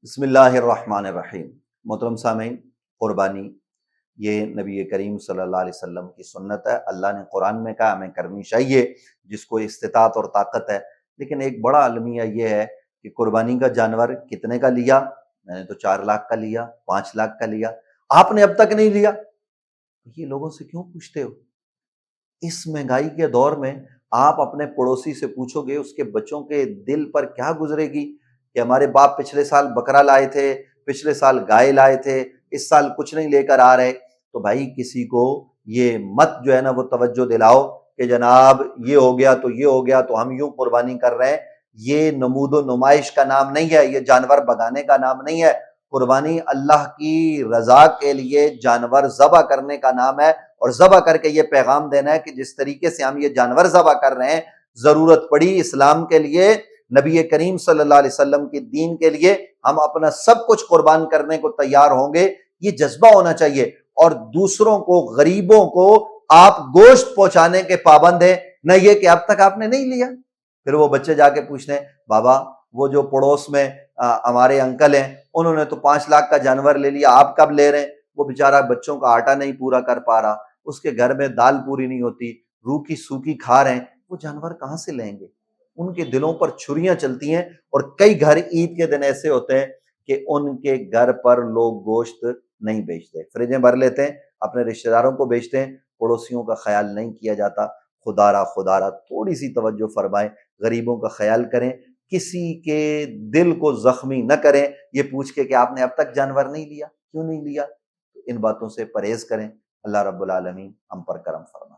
بسم اللہ الرحمن الرحیم۔ محترم سامعین، قربانی یہ نبی کریم صلی اللہ علیہ وسلم کی سنت ہے۔ اللہ نے قرآن میں کہا ہمیں کرنی چاہیے جس کو استطاعت اور طاقت ہے، لیکن ایک بڑا المیہ یہ ہے کہ قربانی کا جانور کتنے کا لیا؟ میں نے تو 4 لاکھ کا لیا، 5 لاکھ کا لیا، آپ نے اب تک نہیں لیا۔ یہ لوگوں سے کیوں پوچھتے ہو؟ اس مہنگائی کے دور میں آپ اپنے پڑوسی سے پوچھو گے، اس کے بچوں کے دل پر کیا گزرے گی کہ ہمارے باپ پچھلے سال بکرا لائے تھے، پچھلے سال گائے لائے تھے، اس سال کچھ نہیں لے کر آ رہے۔ تو بھائی کسی کو یہ مت جو ہے نا وہ توجہ دلاؤ کہ جناب یہ ہو گیا تو یہ ہو گیا تو ہم یوں قربانی کر رہے ہیں۔ یہ نمود و نمائش کا نام نہیں ہے، یہ جانور بگانے کا نام نہیں ہے۔ قربانی اللہ کی رضا کے لیے جانور ذبح کرنے کا نام ہے، اور ذبح کر کے یہ پیغام دینا ہے کہ جس طریقے سے ہم یہ جانور ذبح کر رہے ہیں، ضرورت پڑی اسلام کے لیے، نبی کریم صلی اللہ علیہ وسلم کے دین کے لیے ہم اپنا سب کچھ قربان کرنے کو تیار ہوں گے۔ یہ جذبہ ہونا چاہیے، اور دوسروں کو، غریبوں کو آپ گوشت پہنچانے کے پابند ہیں، نہ یہ کہ اب تک آپ نے نہیں لیا۔ پھر وہ بچے جا کے پوچھتے ہیں بابا وہ جو پڑوس میں ہمارے انکل ہیں انہوں نے تو 5 لاکھ کا جانور لے لیا، آپ کب لے رہے ہیں؟ وہ بیچارہ بچوں کا آٹا نہیں پورا کر پا رہا، اس کے گھر میں دال پوری نہیں ہوتی، روکھی سوکھی کھا رہے ہیں، وہ جانور کہاں سے لیں گے؟ ان کے دلوں پر چھریاں چلتی ہیں، اور کئی گھر عید کے دن ایسے ہوتے ہیں کہ ان کے گھر پر لوگ گوشت نہیں بیچتے، فریجیں بھر لیتے ہیں، اپنے رشتہ داروں کو بیچتے ہیں، پڑوسیوں کا خیال نہیں کیا جاتا۔ خدا را تھوڑی سی توجہ فرمائیں، غریبوں کا خیال کریں، کسی کے دل کو زخمی نہ کریں یہ پوچھ کے کہ آپ نے اب تک جانور نہیں لیا، کیوں نہیں لیا؟ ان باتوں سے پرہیز کریں۔ اللہ رب العالمین ہم پر کرم فرمائے۔